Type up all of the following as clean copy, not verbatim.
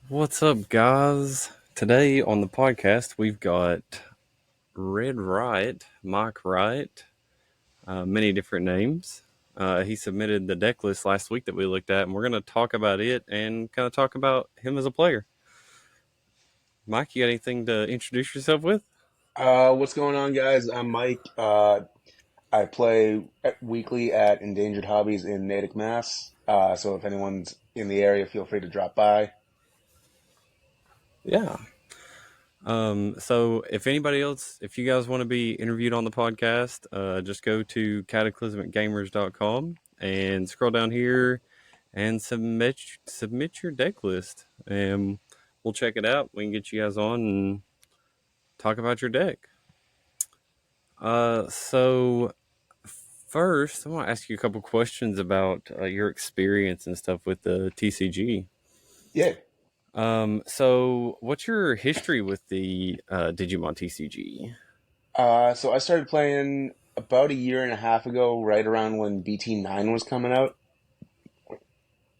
What's up, guys? Today on the podcast, we've got MikeRiott, many different names. He submitted the deck list last week that we looked at, and we're going to talk about it and kind of talk about him as a player. Mike, you got anything to introduce yourself with? What's going on, guys? I'm Mike. I play weekly at Endangered Hobbies in Natick, Mass. So if anyone's in the area, feel free to drop by. Yeah. So if anybody else, if you guys want to be interviewed on the podcast, just go to cataclysmicgamers.com and scroll down here and submit your deck list, and we'll check it out. We can get you guys on and talk about your deck. So first, I want to ask you a couple questions about your experience and stuff with the TCG. Yeah. So what's your history with the Digimon TCG? So I started playing about a year and a half ago, right around when BT9 was coming out,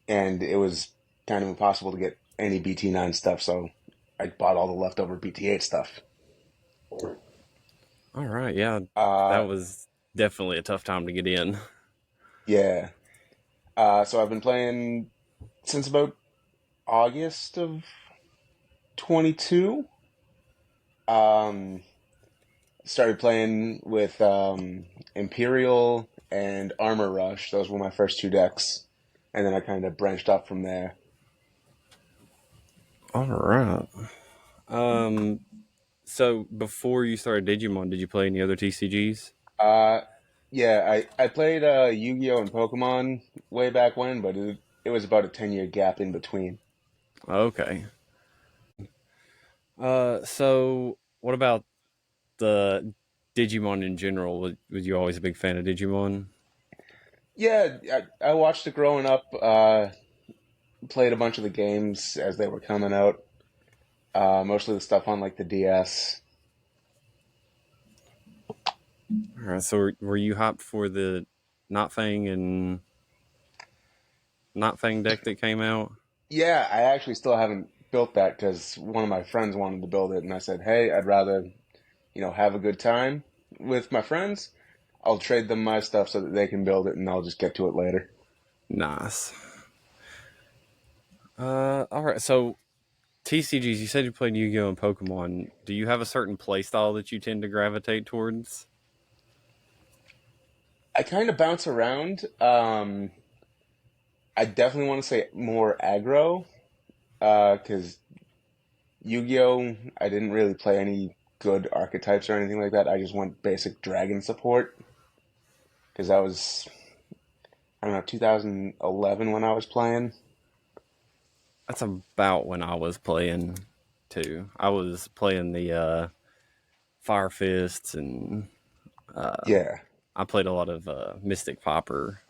and it was kind of impossible to get any BT9 stuff, so I bought all the leftover BT8 stuff. All right, yeah, that Uh, was definitely a tough time to get in. yeah. So I've been playing since about August of 22. Um, Started playing with Imperial and Armor Rush. Those were my first two decks, and then I kind of branched off from there. All right. Um, so before you started Digimon, did you play any other TCGs? Uh, yeah, I played Yu-Gi-Oh and Pokemon way back when, but it was about a 10-year gap in between. Okay. So what about the Digimon in general? Was you always a big fan of Digimon? Yeah, I watched it growing up. Played a bunch of the games as they were coming out. Mostly the stuff on like the DS. All right. So were you hyped for the Not Fang and Not Fang deck that came out? Yeah, I actually still haven't built that because one of my friends wanted to build it, and I said, "Hey, I'd rather, have a good time with my friends. I'll trade them my stuff so that they can build it, and I'll just get to it later." Nice. All right. So TCGs, you said you played Yu-Gi-Oh and Pokemon. Do you have a certain play style that you tend to gravitate towards? I kind of bounce around. I definitely want to say more aggro, because Yu-Gi-Oh, I didn't really play any good archetypes or anything like that. I just went basic dragon support because that was, I don't know, 2011 when I was playing. That's about when I was playing too. I was playing the Fire Fists, and Yeah. I played a lot of Mystic Popper,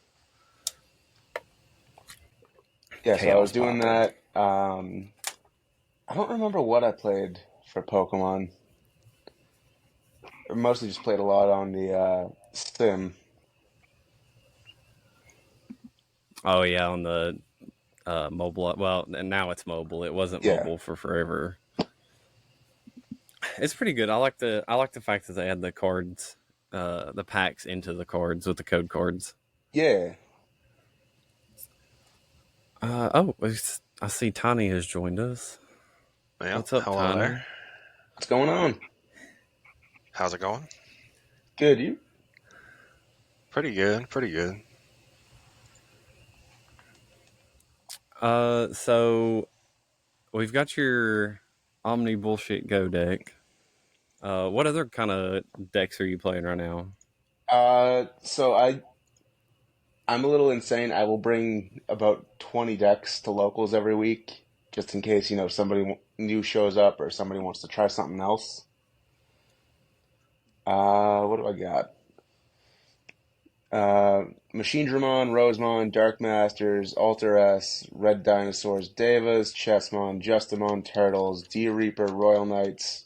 Yeah, so I was Chaos doing Popper. that. I don't remember what I played for Pokemon. I mostly just played a lot on the Sim. Oh yeah, on the mobile. Well, and now it's mobile. It wasn't Yeah, mobile for forever. It's pretty good. I like the fact that they had the cards, the packs into the cards with the code cards. yeah. I see Tiny has joined us. Yep. What's up, Hello Tiny? there. What's going on? How's it going? Good, you? Pretty good. Pretty good. So we've got your Omni Bullshit Go deck. What other kind of decks are you playing right now? So I'm a little insane. I will bring about 20 decks to locals every week, just in case, somebody new shows up or somebody wants to try something else. What do I got? Machine Dramon, Rosemon, Dark Masters, Alter S, Red Dinosaurs, Devas, Chessmon, Justimon, Turtles, D Reaper, Royal Knights,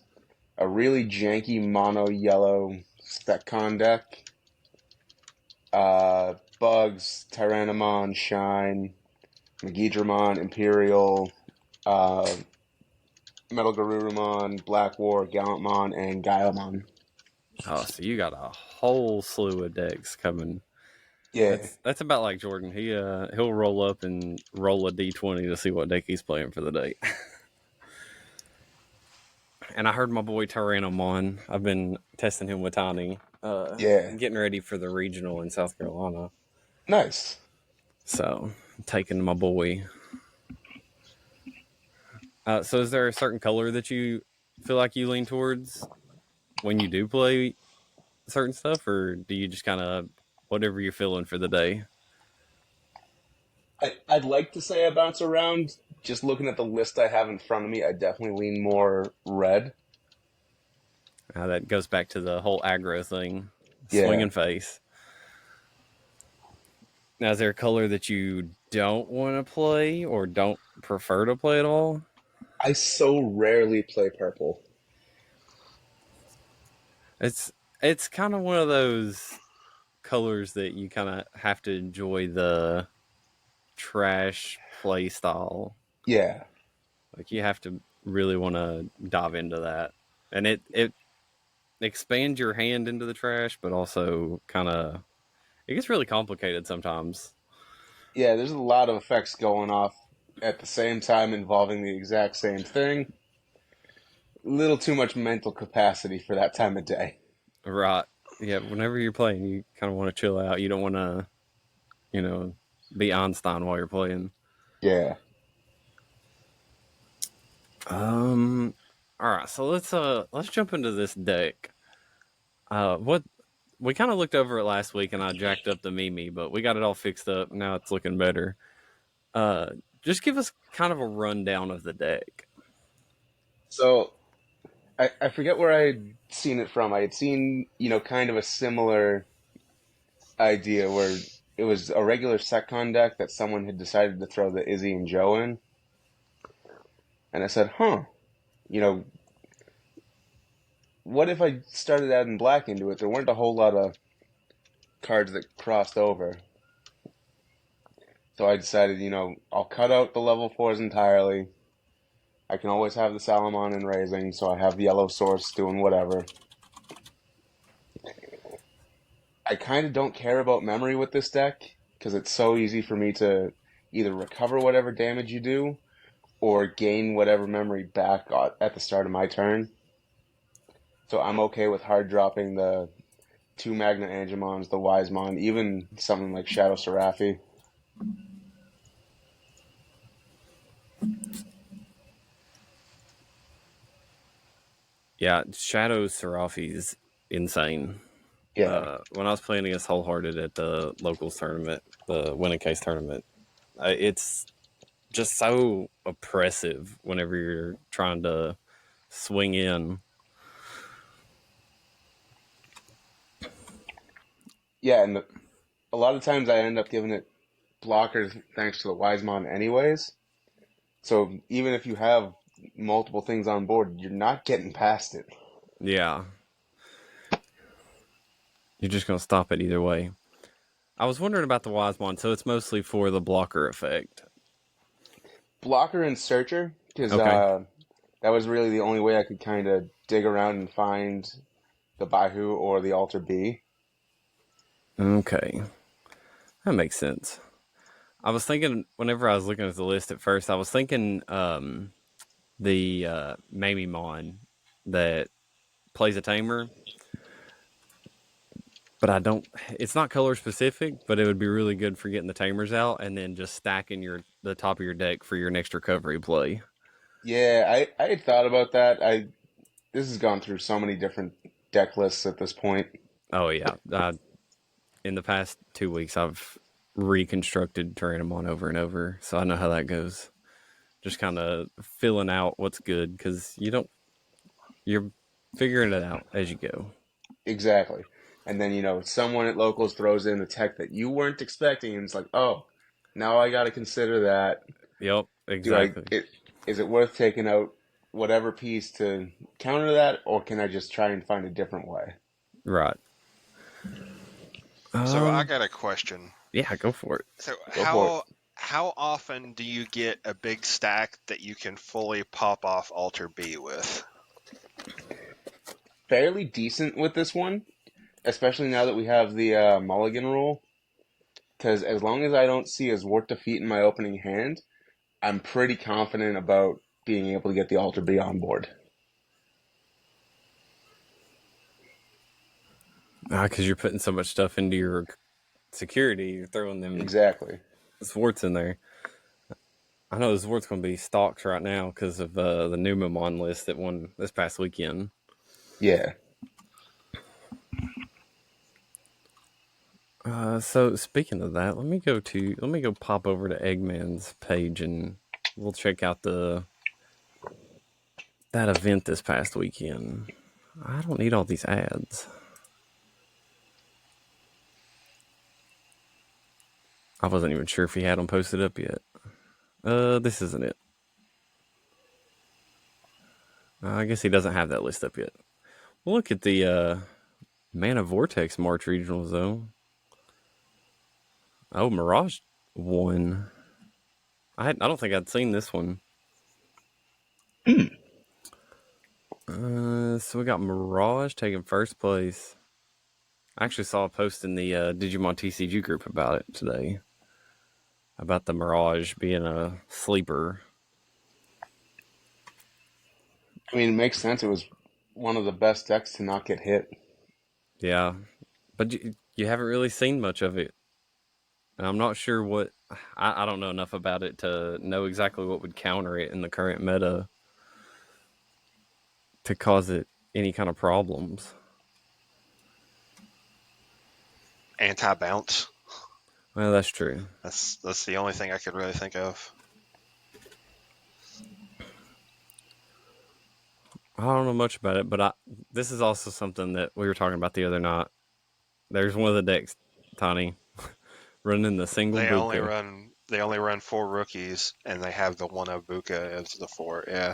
a really janky mono yellow Specon deck, Bugs, Tyrannomon, Shine, Megidramon, Imperial, uh, Metal Garurumon, Black War, Gallantmon, and Gaiamon. Oh, so you got a whole slew of decks coming. Yeah, That's about like Jordan. He'll roll up and roll a d20 to see what deck he's playing for the day. And I heard my boy Tyrannomon. I've been testing him with Tiny. yeah, Getting ready for the regional in South Carolina. nice. So taking my boy. So is there a certain color that you feel like you lean towards when you do play certain stuff, or do you just kind of whatever you're feeling for the day? I'd like to say I bounce around. Just looking at the list I have in front of me, I definitely lean more red. That goes back to the whole aggro thing, Yeah, swinging face. Now, is there a color that you don't want to play or don't prefer to play at all? I so rarely play purple. It's kind of one of those colors that you kind of have to enjoy the trash play style. Yeah, Like you have to really want to dive into that, and it expands your hand into the trash, but also kind of it gets really complicated sometimes. yeah. There's a lot of effects going off at the same time involving the exact same thing. A little too much mental capacity for that time of day. Right? Yeah. Whenever you're playing, you kind of want to chill out. You don't want to, you know, be Einstein while you're playing. Yeah. All right. So let's jump into this deck. What we kind of looked over it last week, and I jacked up the Mimi, but we got it all fixed up. Now it's looking better. Uh, just give us kind of a rundown of the deck. So I forget where I had seen it from. I had seen, kind of a similar idea where it was a regular Secon deck that someone had decided to throw the Izzy and Joe in. And I said, you know, what if I started adding black into it? There weren't a whole lot of cards that crossed over. So I decided, I'll cut out the level 4s entirely. I can always have the Salamon and Raising, so I have the Yellow Source doing whatever. I kind of don't care about memory with this deck, because it's so easy for me to either recover whatever damage you do, or gain whatever memory back at the start of my turn. So I'm okay with hard dropping the 2 Magna Angemons, the Wisemon, even something like Shadow Seraphi. Yeah, Shadow Seraphi is insane. Yeah, When I was playing against Wholehearted at the locals tournament, the winning case tournament, it's just so oppressive whenever you're trying to swing in. yeah, and a lot of times I end up giving it blockers thanks to the Wisemon anyways. So even if you have multiple things on board, you're not getting past it. Yeah, you're just gonna stop it either way. I was wondering about the Wisemon, so it's mostly for the blocker effect. Blocker and Searcher, because Okay. that was really the only way I could kind of dig around and find the Baihu or the Alter B. Okay. That makes sense. I was thinking, whenever I was looking at the list at first, I was thinking the Mamimon that plays a tamer, but I don't. It's not color specific, but it would be really good for getting the tamers out and then just stacking the top of your deck for your next recovery play. Yeah, I had thought about that. This has gone through so many different deck lists at this point. Oh yeah, in the past 2 weeks, I've reconstructed Tyrannomon over and over, so I know how that goes. Just kind of filling out what's good because you're figuring it out as you go. Exactly. And then, someone at locals throws in a tech that you weren't expecting, and it's like, oh, now I got to consider that. Yep, Do I exactly. is it worth taking out whatever piece to counter that, or can I just try and find a different way? Right. So I got a question. Yeah, go for it. So Go for it. How often do you get a big stack that you can fully pop off Alter B with? Fairly decent with this one, especially now that we have the mulligan rule. Because as long as I don't see a Zwart defeat in my opening hand, I'm pretty confident about being able to get the Alter B on board. Because you're putting so much stuff into your security, you're throwing them Exactly. Zwarts in there. I know the Zwart's going to be stalks right now because of the new Omnimon list that won this past weekend. Yeah. So speaking of that, let me go pop over to Eggman's page and we'll check out that event this past weekend. I don't need all these ads. I wasn't even sure if he had them posted up yet. This isn't it. I guess he doesn't have that list up yet. We'll look at the Mana Vortex March regionals though. Oh, Mirage won. I don't think I'd seen this one. So we got Mirage taking first place. I actually saw a post in the Digimon TCG group about it today. About the Mirage being a sleeper. I mean, it makes sense. It was one of the best decks to not get hit. Yeah. But you haven't really seen much of it. And I'm not sure what... I don't know enough about it to know exactly what would counter it in the current meta to cause it any kind of problems. Anti-bounce. Well, that's true. That's the only thing I could really think of. I don't know much about it, but this is also something that we were talking about the other night. There's one of the decks, Tony, running the single They Buka. only run 4 rookies, and they have the 1-0 Buka as the 4. Yeah,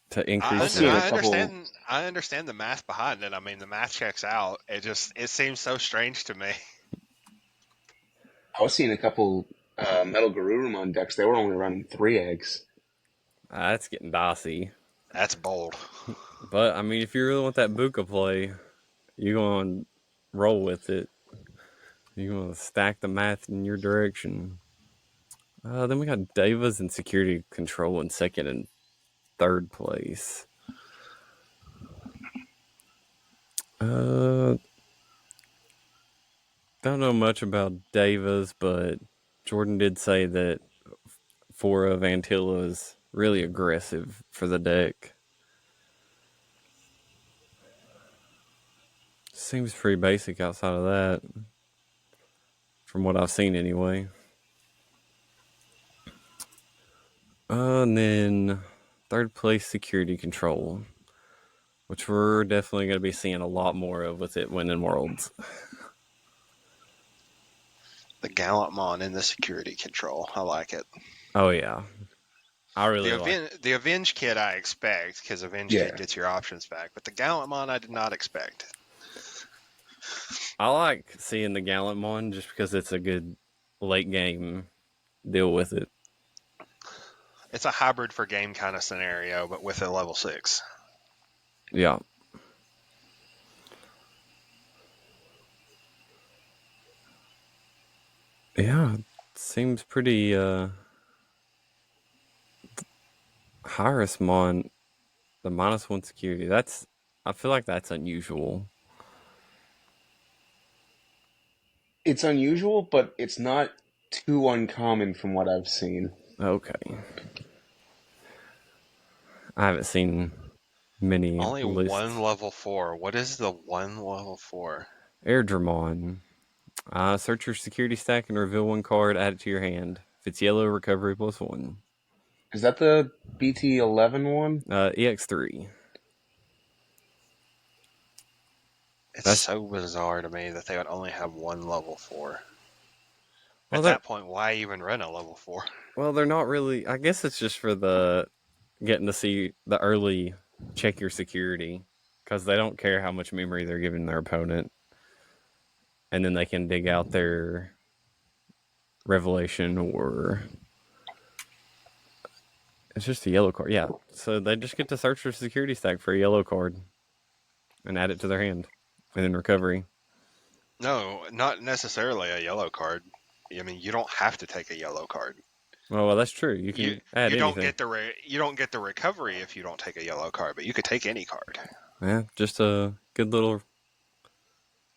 To increase I understand the math behind it. I mean, the math checks out. It seems so strange to me. I was seeing a couple Metal Garurumon decks. They were only running 3 eggs. That's getting dicey. That's bold. But, I mean, if you really want that Buka play, you're going to roll with it. You're going to stack the math in your direction. Then we got Devas and Security Control in second and third place. Don't know much about Devas, but Jordan did say that 4 of Antilla is really aggressive for the deck. Seems pretty basic outside of that, from what I've seen anyway. And then third place Security Control, which we're definitely going to be seeing a lot more of with it winning Worlds. The Gallantmon in the Security Control. I like it. Oh, yeah. I really like the Avenge Kit I expect, because Avenge Kit gets your options back. But the Gallantmon I did not expect. I like seeing the Gallantmon just because it's a good late game deal with it. It's a hybrid for game kind of scenario, but with a level 6. Yeah. Yeah, seems pretty Hyrismon, the -1 security. I feel like that's unusual. It's unusual, but it's not too uncommon from what I've seen. Okay. I haven't seen many Only lists. 1 level 4. What is the 1 level 4? Airdramon. Search your security stack and reveal 1 card, add it to your hand. If it's yellow, recovery +1. Is that the BT11 one? EX3. It's so bizarre to me that they would only have 1 level 4. Well, at that point, why even run a level 4? Well, they're not really... I guess it's just for getting to see the early check your security, because they don't care how much memory they're giving their opponent. And then they can dig out their revelation, or it's just a yellow card. Yeah, so they just get to search for security stack for a yellow card and add it to their hand, and then recovery. No, not necessarily a yellow card. I mean, you don't have to take a yellow card. Well, that's true. You You can add you don't anything. get you don't get the recovery if you don't take a yellow card, but you could take any card. Yeah, just a good little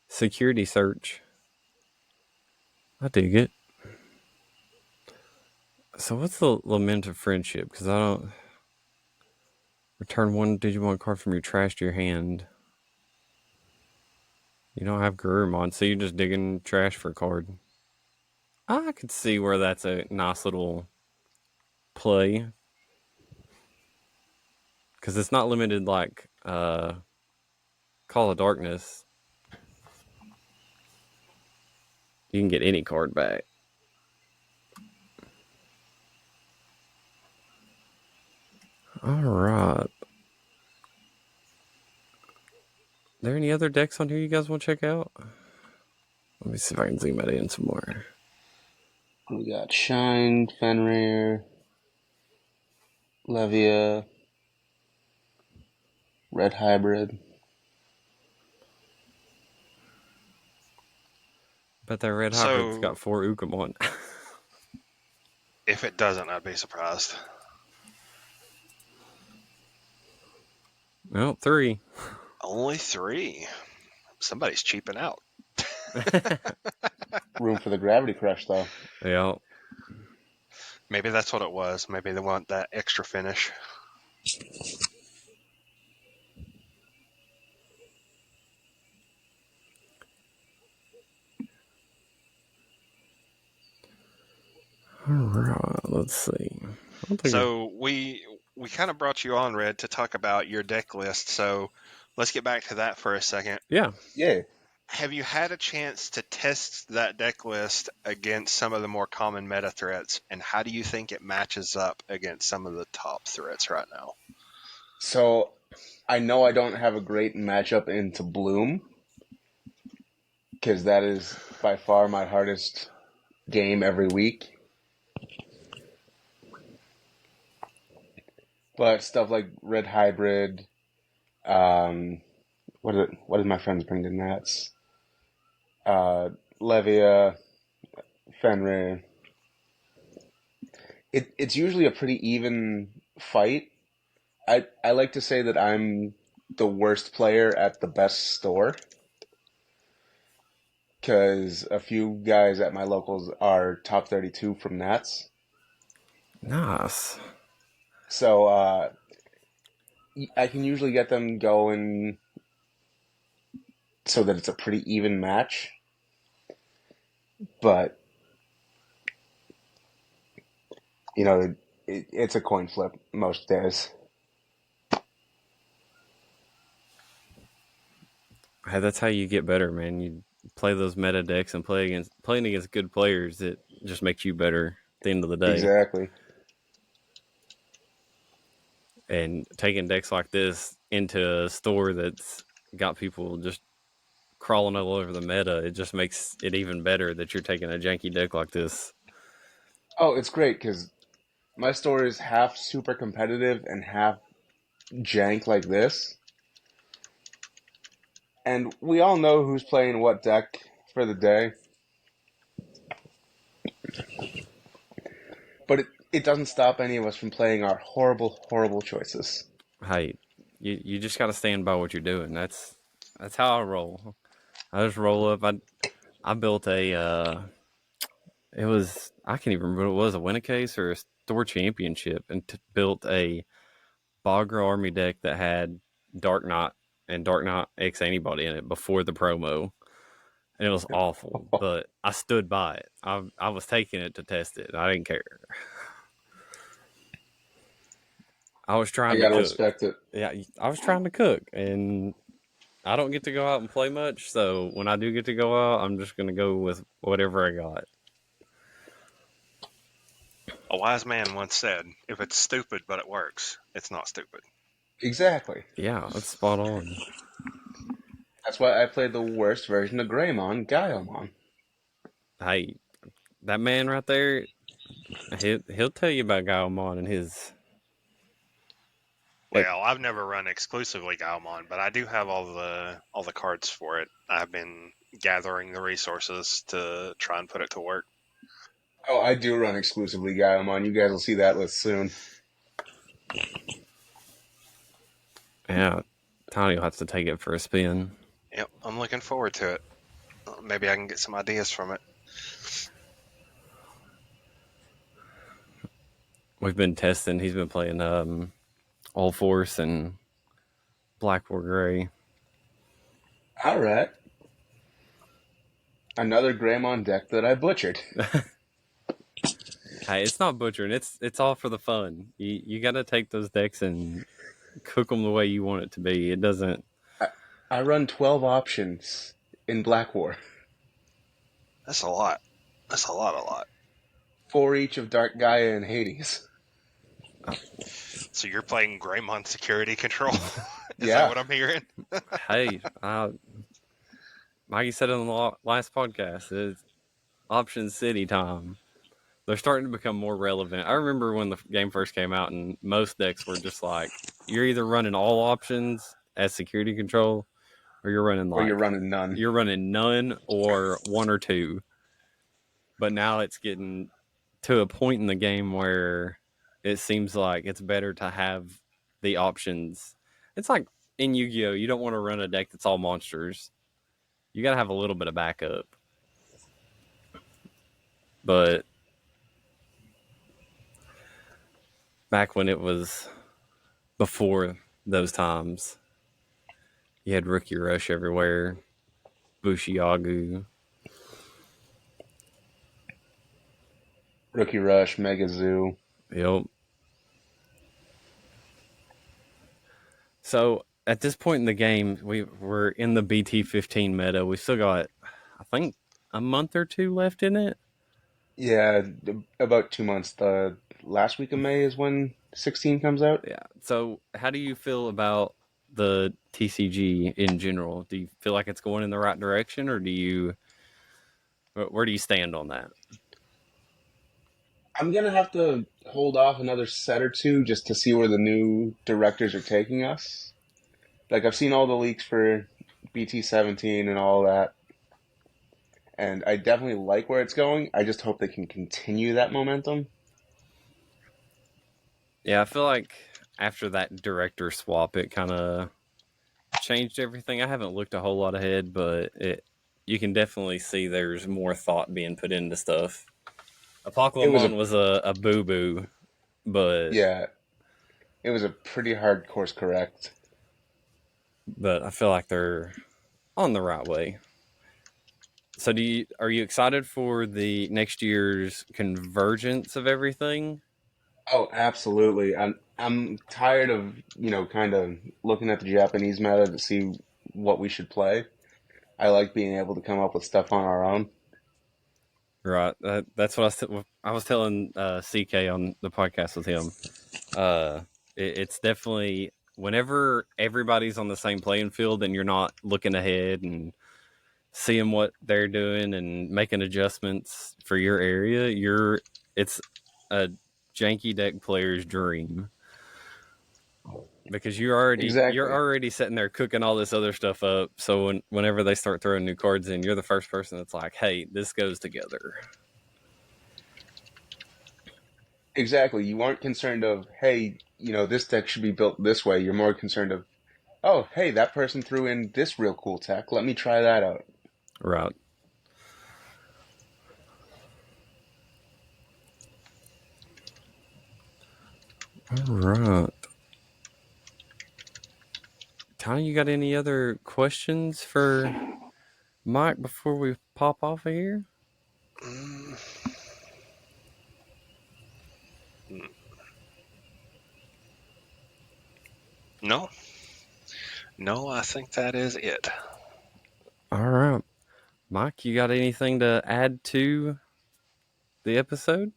security search. I dig it. So what's the Lament of Friendship? Because I don't... Return one Digimon card from your trash to your hand. You don't have Garurumon, so you're just digging trash for a card. I could see where that's a nice little play. Because it's not limited like Call of Darkness. You can get any card back. Alright. There any other decks on here you guys want to check out? Let me see if I can zoom that in some more. We got Shine, Fenrir, Levia, Red Hybrid. Bet that Red Hybrid's got 4 Ukamon. If it doesn't, I'd be surprised. Well, 3. Only 3. Somebody's cheaping out. Room for the Gravity Crush, though. Yeah. Maybe that's what it was. Maybe they want that extra finish. Alright, let's see. So we kind of brought you on, Red, to talk about your deck list. So let's get back to that for a second. Yeah. Have you had a chance to test that deck list against some of the more common meta threats, and how do you think it matches up against some of the top threats right now? So, I know I don't have a great matchup into Bloom, because that is by far my hardest game every week. But stuff like Red Hybrid, what did my friends bring to Nats? Levia, Fenrir. It's usually a pretty even fight. I like to say that I'm the worst player at the best store, because a few guys at my locals are top 32 from Nats. Nice. So I can usually get them going so that it's a pretty even match. But, you know, it's a coin flip most days. Hey, that's how you get better, man. You play those meta decks and playing against good players. It just makes you better at the end of the day. Exactly. And taking decks like this into a store that's got people just crawling all over the meta, it just makes it even better that you're taking a janky deck like this. Oh, it's great, because my store is half super competitive and half jank like this. And we all know who's playing what deck for the day. But it doesn't stop any of us from playing our horrible, horrible choices. Hey, you just got to stand by what you're doing. That's how I roll. I just roll up. I built a it was, I can't even remember what it was, a win a case or a store championship, and built a Bagra army deck that had Dark Knight and Dark Knight X Anybody in it before the promo. And it was awful, but I stood by it. I was taking it to test it. I didn't care. I was trying to cook. Respect it. Yeah, I was trying to cook, and I don't get to go out and play much. So when I do get to go out, I'm just going to go with whatever I got. A wise man once said, if it's stupid but it works, it's not stupid. Exactly. Yeah, that's spot on. That's why I played the worst version of Greymon, Gaiomon. Hey, that man right there, he'll tell you about Gaomon and his. Yeah, well, I've never run exclusively Gaomon, but I do have all the cards for it. I've been gathering the resources to try and put it to work. Oh, I do run exclusively Gaomon. You guys will see that list soon. Yeah, Tiny will have to take it for a spin. Yep, I'm looking forward to it. Maybe I can get some ideas from it. We've been testing. He's been playing All Force and Black War Gray. All right. Another Greymon deck that I butchered. Hey, it's not butchering. It's all for the fun. You got to take those decks and cook them the way you want it to be. It doesn't. I run 12 options in Black War. That's a lot. That's a lot. 4 each of Dark Gaia and Hades. So you're playing Greymon Security Control? Is Yeah. that what I'm hearing? Hey, Mikey said on the last podcast, it's Option City time. They're starting to become more relevant. I remember when the game first came out and most decks were just like, you're either running all options as security control or you're running Or you're running none. You're running none or one or two. But now it's getting to a point in the game where it seems like it's better to have the options. It's like in Yu-Gi-Oh! You don't want to run a deck that's all monsters. You got to have a little bit of backup. But back when it was before those times, you had Rookie Rush everywhere, Bushiagu. Rookie Rush, Mega Zoo. Yep. So at this point in the game, we're in the BT15 meta. We still got, I think, a month or two left in it. Yeah, about 2 months. The last week of May is when 16 comes out. Yeah. So how do you feel about the TCG in general? Do you feel like it's going in the right direction, or where do you stand on that? I'm going to have to hold off another set or two just to see where the new directors are taking us. Like, I've seen all the leaks for BT17 and all that, and I definitely like where it's going. I just hope they can continue that momentum. Yeah, I feel like after that director swap, it kind of changed everything. I haven't looked a whole lot ahead, but you can definitely see there's more thought being put into stuff. Apocalypse was a boo-boo, but... Yeah, it was a pretty hard course correct. But I feel like they're on the right way. So are you excited for the next year's convergence of everything? Oh, absolutely. I'm tired of, kind of looking at the Japanese meta to see what we should play. I like being able to come up with stuff on our own. Right. That's what I was telling CK on the podcast with him. It's definitely whenever everybody's on the same playing field and you're not looking ahead and seeing what they're doing and making adjustments for your area, it's a janky deck player's dream. Because you're already sitting there cooking all this other stuff up. So whenever they start throwing new cards in, you're the first person that's like, "Hey, this goes together." Exactly. You aren't concerned of, hey, this deck should be built this way. You're more concerned of, oh, hey, that person threw in this real cool tech. Let me try that out. Right. All right. Tony, you got any other questions for Mike before we pop off of here? No, I think that is it. All right. Mike, you got anything to add to the episode?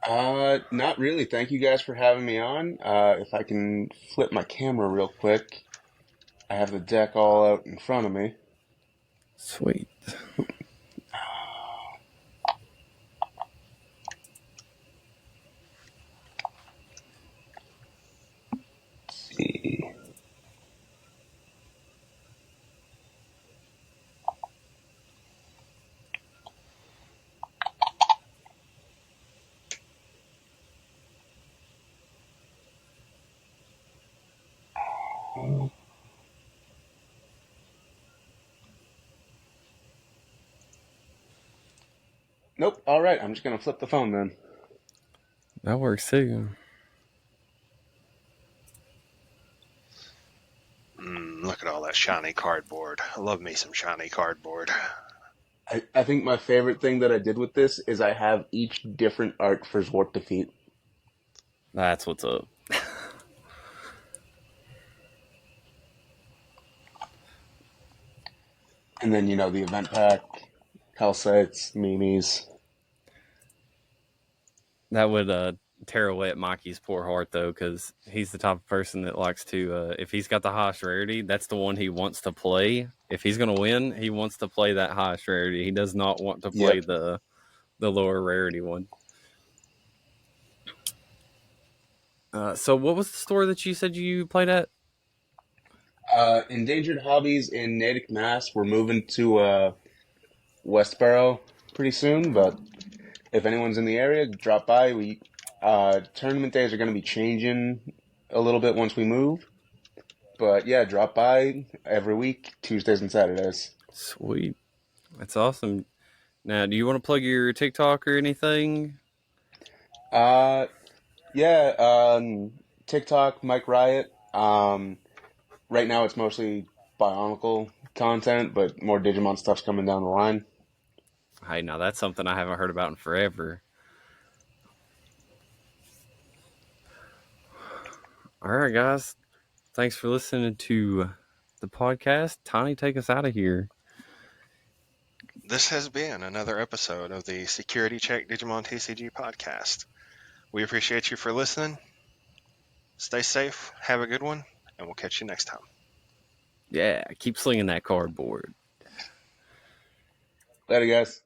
Not really. Thank you guys for having me on. If I can flip my camera real quick, I have the deck all out in front of me. Sweet. Nope. All right. I'm just gonna flip the phone then. That works too. Look at all that shiny cardboard. I love me some shiny cardboard. I think my favorite thing that I did with this is I have each different art for Zwart Defeat. That's what's up. And then, the event pack, Calcites, memes. That would tear away at Mikey's poor heart, though, because he's the type of person that likes to, if he's got the highest rarity, that's the one he wants to play. If he's going to win, he wants to play that highest rarity. He does not want to play Yep. the lower rarity one. So what was the store that you said you played at? Endangered Hobbies in Natick, Mass. We're moving to Westboro pretty soon, but if anyone's in the area, drop by. Tournament days are going to be changing a little bit once we move. But yeah, drop by every week, Tuesdays and Saturdays. Sweet. That's awesome. Now, do you want to plug your TikTok or anything? Yeah, TikTok, MikeRiott. Right now it's mostly Bionicle content, but more Digimon stuff's coming down the line. Hey, now that's something I haven't heard about in forever. All right, guys. Thanks for listening to the podcast. Tiny, take us out of here. This has been another episode of the Security Check Digimon TCG podcast. We appreciate you for listening. Stay safe, have a good one, and we'll catch you next time. Yeah, keep slinging that cardboard. Later, guys.